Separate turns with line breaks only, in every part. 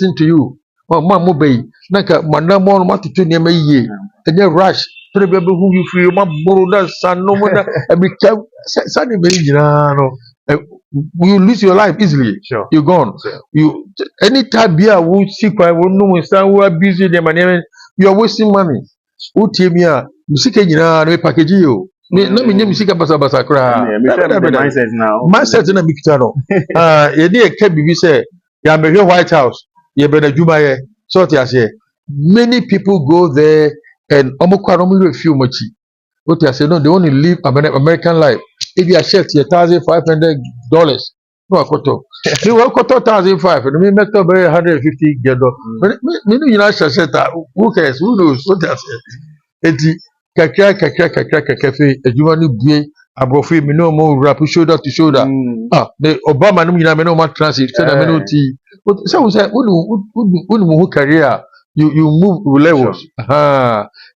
listen to you. Oh, ma mo bay. Naka manamo ma tutu ne ma yie. Enye rush. Pere be who you feel ma boro da san no mo na e be san be nyina no. You lose your life easily.
Sure.
You're gone.
Sure.
You anytime be a who see kwa who no stand who are busy them and you are wasting money. Who tell me a musika nyina no package you. Me na me musika basa kra.
The mindset now.
Mindset na mikita no. Ye dey e ka bibi say ya me White House. Ye be na juma ye. So ti ase. Many people go there and omokwa no mo refuse much. What I say, no, they want to live American life. If you are shirt, $1,500. No, I quote. You want quote 1,500. Me make up $150. Me no, you know, shirt. Who cares? Who knows? What I say. Eti kakra fe. Ejuma ni bie. Abrofi me no more rap shoulder to shoulder. The Obama no me no more transit. Say me no tea. So we say, who career? You move levels.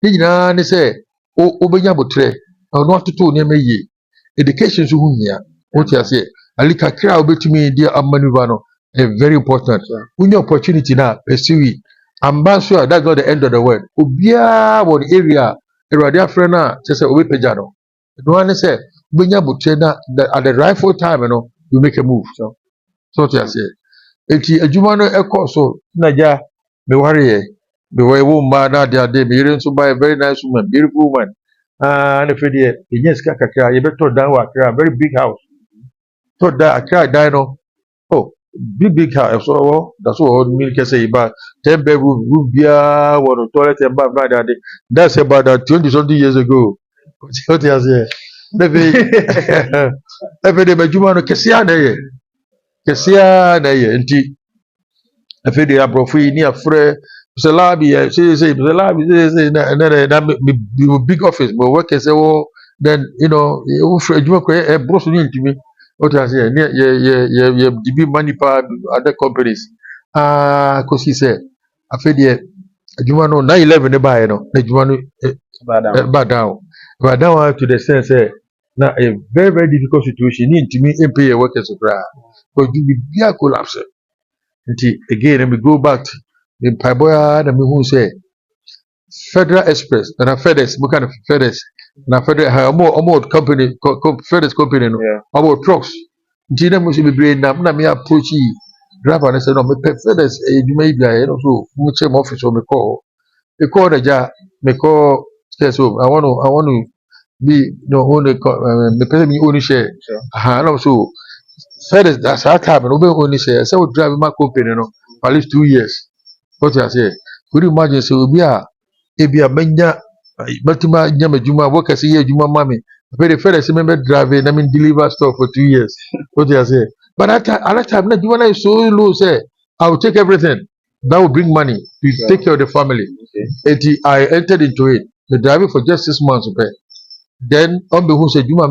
Ni na ni say. Obenya botre no atoto ne meyi education so hunya what you say alika kra obetumi dia amanuva no very important when your opportunity na pursue ambassador that's not the end of the world obia one area erade afre na say obepeja no one say obenya botre na at the rightful time no you make a move so what you say enti adwuma no ekoso na ja me worry me wo ma na de me yere nso buy a very nice woman, beautiful woman. And if you yes kakra, you better down Accra, very big house. So that Accra dino. Oh, big house. So that's what me can say about 10 bedroom, room beer, or toilet and bath. That's about 20-something years ago. What you say? Every day, but you want to Kessia na ye, indeed. If you are profi ni afre se labi say na big office but work say then you know you for adwuma ko e bros ni ntimi what I say ye DB money pa other companies cause he say afede adwuma no 911 ne buy no adwuma no bad down to the sense na a very very difficult situation ni ntimi pay your workers kra because you be a collapse. Again, let me go back to the Paboya, the who say Federal Express and a FedEx, what kind of FedEx? And a Federal, more company, FedEx company, about trucks. Gina must be brain now. Me approach driver and I said, no, me FedEx, you may be, so much office or me call. Me call the jar, me call, so I want to be no only, me pay me only share. And also, FedEx, that's how time, and only share. So drive my company, for at least 2 years. What I say? Could you imagine? So we are menya, Baltimore, Juma, work as a year, Juma Mammy. Very first, remember driving, deliver stuff for 2 years. What I say? But at that time, not when I so low, say, I will take everything. That will bring money to take care of the family. Okay. I entered into it. The driving for just 6 months. Okay. Then, on the who said, Juma,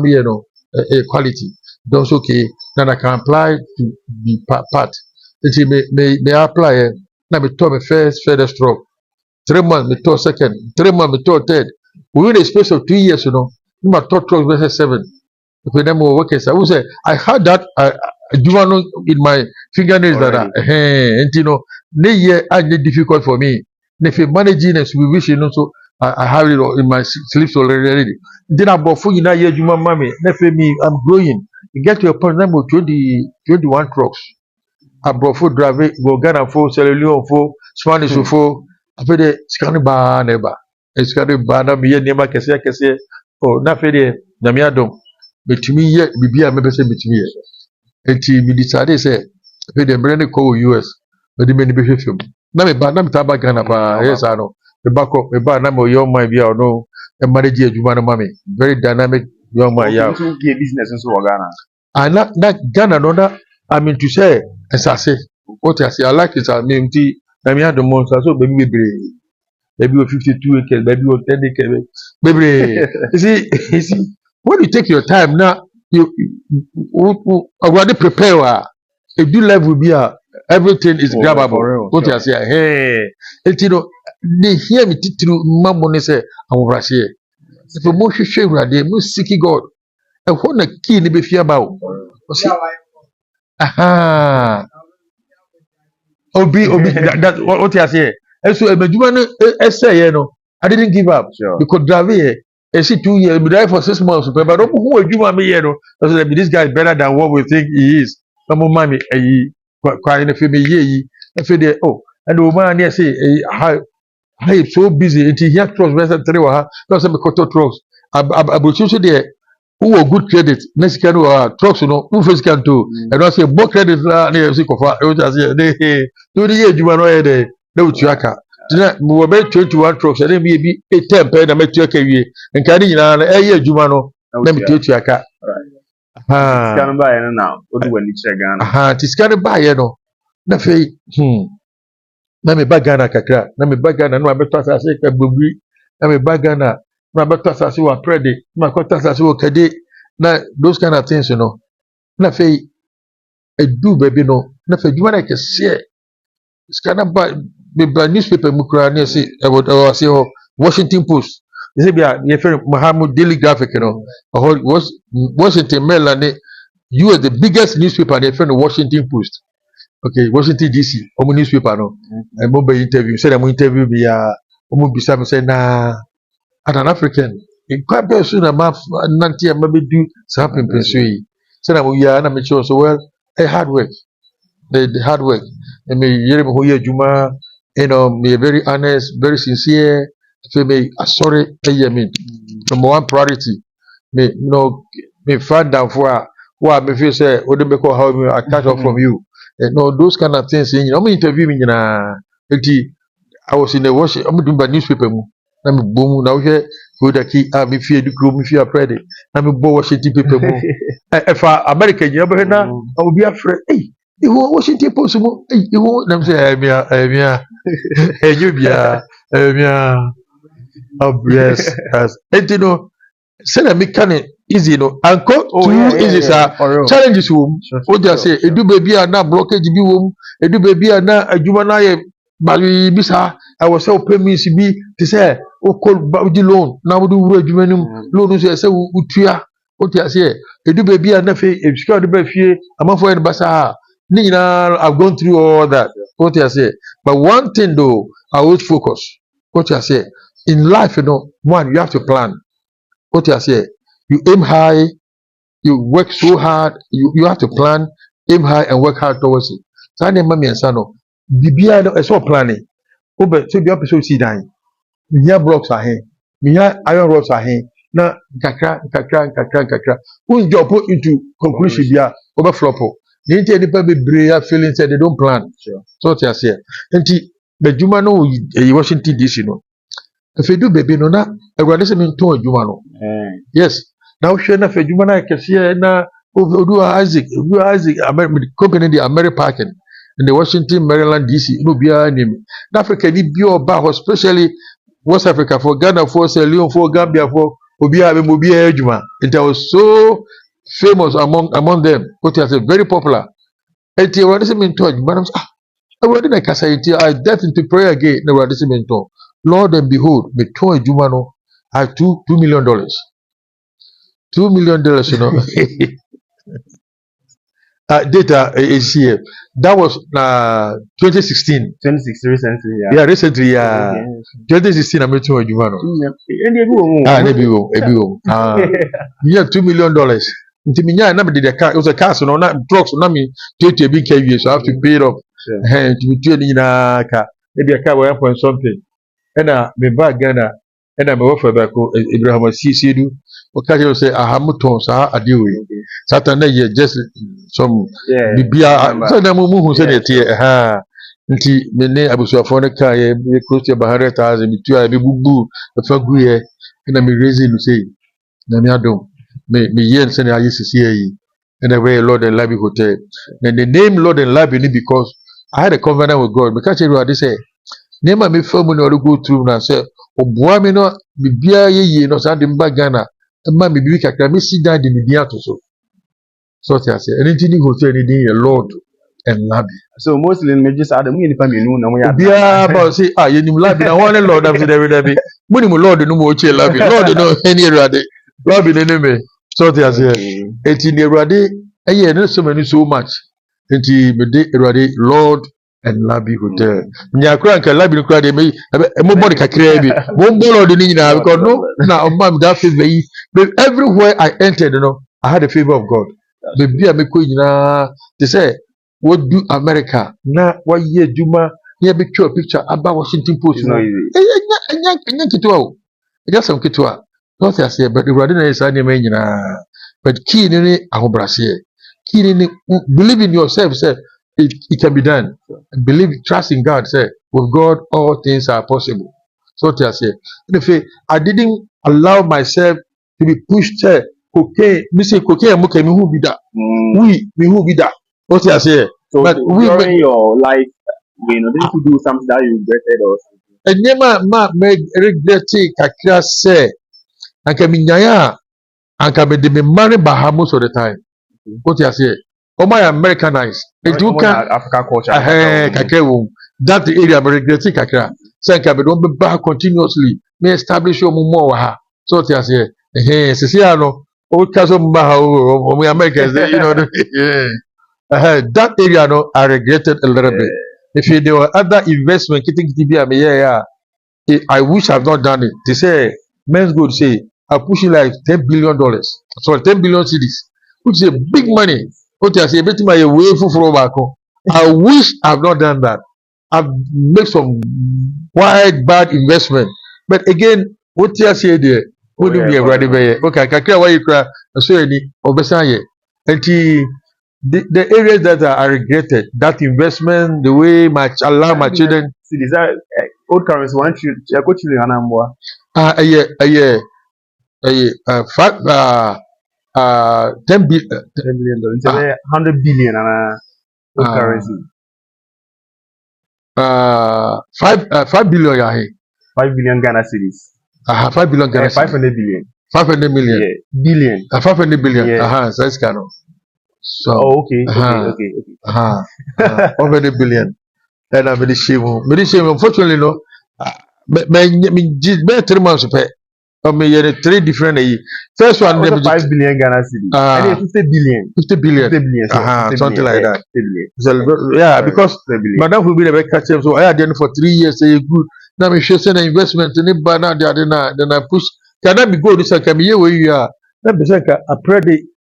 quality. That's okay. Then I can apply to be part. May apply. Now me told me first stroke. 3 months me told second. 3 months me told third. Within a space of 2 years, me told 12 versus 7. If them work, I had that in my fingernails that and ne year I need difficult for me. If you managing and supervision, so I have it in my sleeves already. Then I bought food in that year, Juma Mammy. Me, I'm growing. You get to a point number 21 trucks. I brought food driving, go Ghana for Sierra Leone for Spanish for. I feel the scanning bar never. A scanning bar, na me near my kese. Oh, na fede, na me adom. But to me, yet, be a member say me. And me decided, say, I feel the brand call US, but the many behavior film. Na me bad, na me taba Ghana pa, yes, I know. The back up, me bad, na me young man, be or no, and manage your Jumana mommy. Very dynamic young man, yeah.
Business in Ghana.
And that Ghana, no, I mean to say, as I say, what I say, I like it, I mean, I mean, the monster, so baby, maybe 52 acres, maybe 10 acres, baby. You see, when you take your time now, you already prepare. A do life will be everything is grabbable. What I say, hey, they hear me through my money say, I'm over here. If a motion share, they must seek God. And what the key they fear about. Aha. Obi that what you say. And so Medjuma no essay no. I didn't give up.
Sure.
Because drive here. I see 2 years, be there for 6 months. But don't who Medjuma me here no. I said this guy is better than what we think he is. Some mommy quite in the film ye. I feel there and the woman here say how so busy until he had trust better 3 or because I'm a quarter trust. I will choose there. Who are good credit next can trucks no who first can do and I say more credit na na say kofa e just say dey do the year juma no here dey na utuaka na mo be 21 trucks and be 10 pe na metuaka wie nka ni nyina na e year juma no na metuaka
ha scan ba ye na o du wani che Ghana
ti scan ba ye no na fe na me ba Ghana kakra na me ba Ghana no abeto asase ka gbogbi na me ba Ghana na abeto asase wa prede na abeto asase wa kade na those kind of things na fe edu baby no na fe juma na kese scan ba me ba newspaper mu kura na say e wo say Washington Post you say bia ye friend Muhammad Daily Graphic was Washington Maryland you are the biggest newspaper they friend Washington Post. Okay, Washington DC, omo newspaper no. I mo be interview, say them interview me omo bisa me say na an African. In quite be so na ma nanti am be do something penso yi. Say na mo ya na me sure so well, hard work. The hard work. And me yere me ho ye adwuma, me very honest, very sincere. So me sorry me number one priority. Me me find down for what me feel say what me call how me I catch up from you. No, those kind of things. I'm interview me na. I was in the Washington. I'm doing by newspaper mu. Na me boom. Now here go the key. Me fear the crew. Me fear Friday. Na me bo Washington paper mu. If American, you ever na? I will be afraid. Hey, you want Washington Post mu? Hey, you want them say, hey, you be yes. And say that me can easy anko too easy sir challenges wom o just say edu baby na blockage bi wom edu baby na adwuma na ye bali bi sa I was say payments bi to say o call di loan na wo do wura adwuma nim loan say utua o just say edu baby na fe ebisika do ba fie amafo en basa ni nyina I've gone through all that o just say but one thing though I always focus o just say in life one you have to plan. What you say, you aim high, you work so hard, you have to plan, aim high and work hard towards it. So I mommy and son Bibia no so planning. Obe so be episode see dying. Me here blocks are here, me here iron rods are here. Na kakra. Who job put into conclusion bia over flop. The inti any be brain feeling said they don't plan. Sure. So what you say. Enti the juma no Washington DC no. If you do baby no na everybody say me to juma no. Yes. Now share na fe juma na kese na odu Isaac company the American parking in the Washington Maryland DC no bia name. Africa ni bi oba especially West Africa for Ghana for Sierra Leone for Gambia for obia be mobia juma. It was so famous among them. What is very popular. And you want to say me to juma I went in a casayiti, I death into prayer again, no radicimento. Lord and behold, me to a jumano, I have $2 million. $2 million, data is here. That was 2016.
2016 recently,
yeah. Recently, 2016, I made to a jumano. Yeah, $2 million. Until me na me did the car, it was a car, so not trucks, so me take a big KV, so I have to pay it off. To be doing in a car, maybe a car 1 something. And me back Ghana, and I'm offer back Abraham Sidu. Occasionally say, I have tons, I deal with Saturday, just some Bibia. So the Mumu who said it here, until me name Abuso for the car, close to 100,000, between I be boo, the Faguye, and I'm raising to say, Namiadom. Me yen send I used to see and the way Lord and Labby Hotel. And the name Lord and Labby because I had a covenant with God. Because they say, name me film when you go through and say, oh boy, me no be ye no sanding back Ghana. And mammy be me sit down in the so. So I say, anything you go to anything Lord and Labby.
So mostly me just add me in family no
we are about say you Labby now one Lord I'm saying money Lord no more Labby. Lord no any rather. Lord be the name. So they are saying, "Eti ne Erade, no so many so much. Eti me de Erade, Lord and Labi Hotel. Nyakura and Labi Kura de me, everybody can create it. One ball of the Nina because no, now, mom, that favor. But everywhere I entered, I had the favor of God. Baby, I'm a queen. They say, what do America? Na what year Juma? Near picture about Washington Post.
It's not easy.
Just some Kitua. Not I say, but the Radina is anime. But key in it, Ahobrasier. Key in it, believe in yourself, sir. It can be done. Believe, trust in God. Say, with God, all things are possible. So what I say. If I didn't allow myself to be pushed, say, cocaine, me say cocaine, me who be that? Me who be that? What I say.
So
But
during your life, didn't you do something that you regretted or something?
and never me regret kakra say, and can be nyaya, and can be the money Bahamas all the time. What I say. Oh my Americanized. It do can
African culture.
that the area regretting kakra. Say can be don't be back continuously. Me establish your more ha. So what I say. See no. O kaso mba o we Americans that area no I regretted a little bit. If there were other investment I wish I've not done it. They say men's good say I push it like $10 billion. Sorry, 10 billion cedis, which is a big money. What I say, everything my way for back home. I wish I've not done that. I've made some quite bad investment. But again, what I say there, wouldn't be a ready way. Okay, kakra why you cry, so any obesaye. And the areas that I regretted, that investment, the way my allow my children.
See, these are old currency. One should go to Anambra.
Five, 10 billion.
$10 billion. It's 100 billion old currency.
5 billion.
5 billion Ghana cedis.
5 billion Ghana.
500 billion.
500 million.
Yeah. Billion.
500 billion.
Yeah.
So that's kind of. So.
Oh, okay. Okay.
500 billion. And I'm very shame. Unfortunately, no. But 3 months pay. I 3 different. First one,
5 billion Ghana cedis. 50 billion.
50 billion.
50 billion.
Something like that.
50 billion.
So, yeah, because Madam will be the catch them. So I had them for 3 years. Say good. Now me show send an investment in it, but now then I push. Can I be good? This can be here where you are. Let me say I pray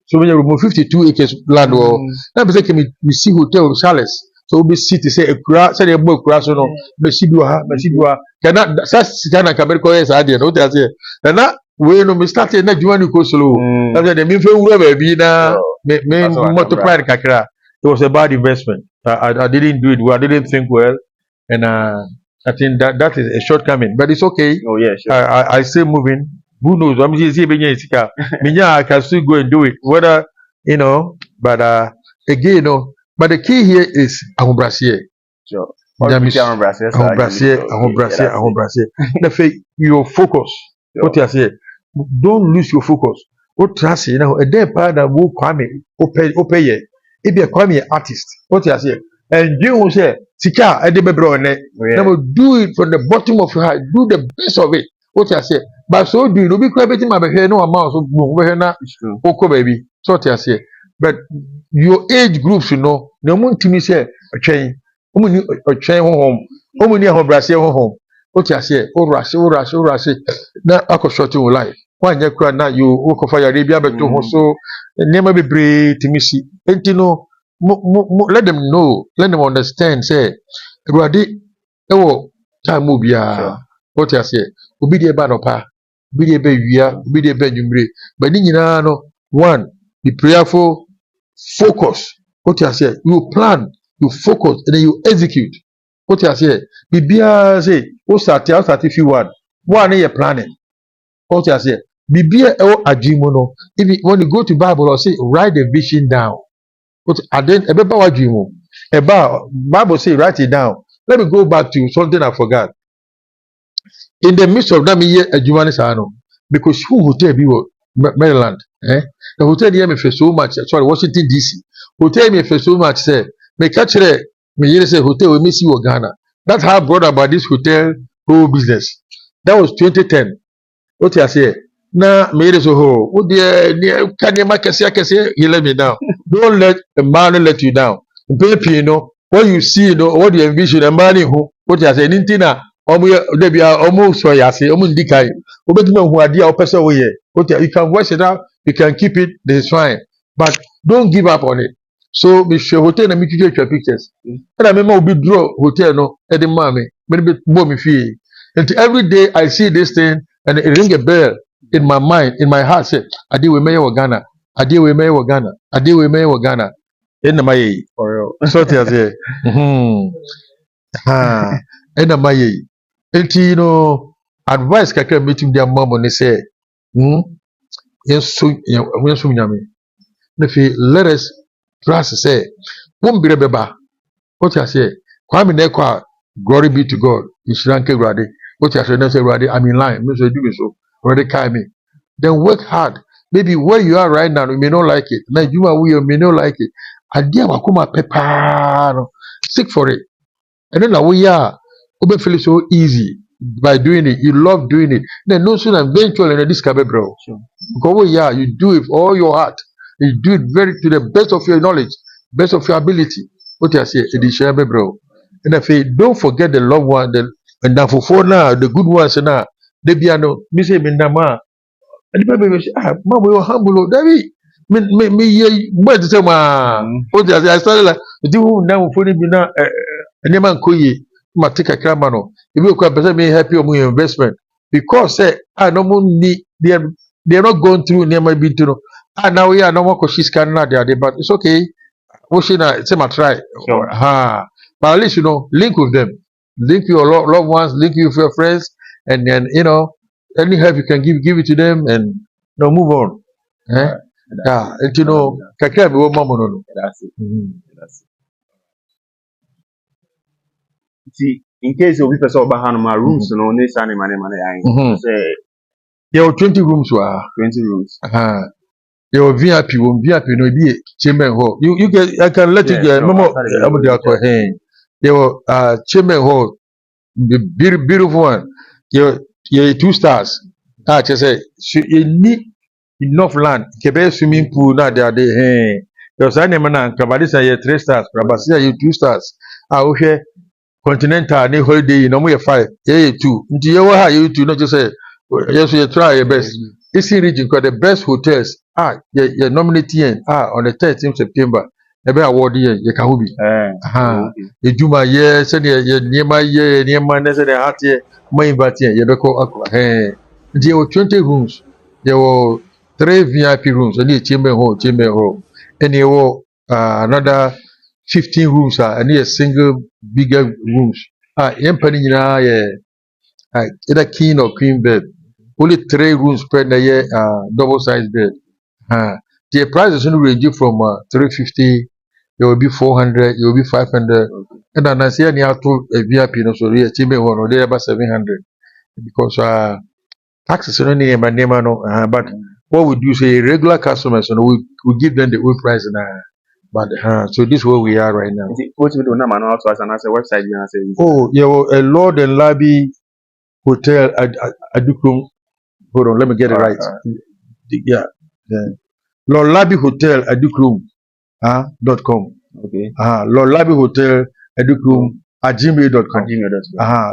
so when you remove 52 acres land or let me say we see hotel Charles. So we see to say a crash, say a book crash or no. Mesidua. Cannot that's kind of Caberco is idea. What I say. And that when we started na you want to go slow. That's the mean for whoever be na me multiply kakra. It was a bad investment. I didn't do it well. I didn't think well, and I think that is a shortcoming. But it's okay.
Oh yeah, sure.
I still moving. Who knows? I'm just I can still go and do it. Whether but again, But the key here is Ahobrasier.
Sure.
Ahobrasier. Your focus. What you say? Don't lose your focus. What you say? A day part that will come open ye. It be a Kwame artist. What you say? And you will say, Sika, I did do it from the bottom of your heart. Do the best of it. What you say? But so do you be crediting my behavior? No amount of okay, baby. So what you say? But your age groups, no one to me say a chain. A chain home. Omuni Ahobrasier home. What you say? Oh, rush. Now, I could short your life. One year, now you walk of Arabia, but to so never be brave to me see. And let them know, let them understand. Say, Radi, time move ya. What you say? Be the banopa, be the baby, be the benumbre. But no one, be prayerful, focus. What you say? You plan, you focus, and then you execute. What you say? Bibia say, oh, start if you want. One year planning. What you say? Bibia ajimono. If when you go to Bible or say, write the vision down. But then about ajimo. About Bible say, write it down. Let me go back to something I forgot. In the midst of them, here a Jumanis Ano, because who hotel be Maryland? The hotel here me for so much. Sorry, Washington DC. Hotel me for so much. Say, me catch it. Me say hotel we miss you Ghana. That's how I brought about this hotel whole business. That was 2010. What I say? Now me so ho. Oh dear, can you make a say? He let me down. Don't let a man let you down. Baby, what you see, what you envision, and money who, what you say, Nintina, there be almost so I say, almost decay. Obetman who are dear person way. You can wash it out, you can keep it, this is fine. But don't give up on it. So be sure hotel and make you get your pictures. And I remember we draw hotel no at the mommy, maybe bomb fee. And every day I see this thing and it ring a bell in my mind, in my heart, say, I deal with Mayor Ghana, I deal with Mayor Ghana, I deal with Mayor Ghana. In my
For real.
so te ase ha ena maye enti advice kakra meeting dia mama ne say yenso nyame na fi let us trust say won bire beba what you say kwame na kwa glory be to God ishranke urade what you say na say urade I'm in line me so do me so already kai me then work hard maybe where you are right now you may not like it na you may not like it adia wakoma pepa no seek for it and then we are we feel so easy by doing it you love doing it then no soon eventually this can be bro
Sure.
because you do it with all your heart you do it very to the best of your knowledge best of your ability what you say it is share bro and if you don't forget the loved one and that for now the good ones now they be no me say me nama and the baby say mama you humble David me ye but say ma what you say I started like do now for me na any man koye ma take a crama no if you can person me happy on your investment because say no money they are not going through near my been to no now we are no more she's can not there but it's okay we should say my try
Sure.
but at least link with them link your loved ones link you with your friends and then any help you can give it to them and move on eh yeah and kakra be wo mama no
That's it. That's it. See, in case you people saw behind my rooms, no, say
there were 20 rooms were
20 rooms.
there were VIP no be chamber hall you can I can let you get remember there were chamber hall the beautiful one you 2 stars just say you need enough land kebe swimming pool na there there was any man and say 3 stars but say you 2 stars okay continental ni holiday no mo 5 2 nti you ha you 2 no just say yes you try your best this region got the best hotels you nominating on the 13th September ebe award ye ka hobi ejuma ye say ye niema na say the heart ye mo invite ye be ko nti you 20 rooms there were 3 VIP rooms and chamber hall and there were another 15 rooms and a single bigger rooms. Empany either king or queen bed. Only 3 rooms per year double size bed. The prices will range from 350, it will be 400, it will be 500. And then I see any out to a VIP so we achieve one or they about 700 because taxes are only by name but what we do say regular customers we give them the old price now. But so this is where we are right now.
What we do now, man, also as an website,
Oh, yeah, a Lord and Labby Hotel at Adukum. Hold on, let me get it right. Yeah. Lord Labby Hotel Adukum .com.
Okay.
Lord Labby Hotel Adukum at gmail.com.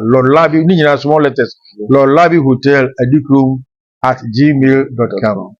Lord Labby, small letters. Lord Labby Hotel Adukum at gmail.com.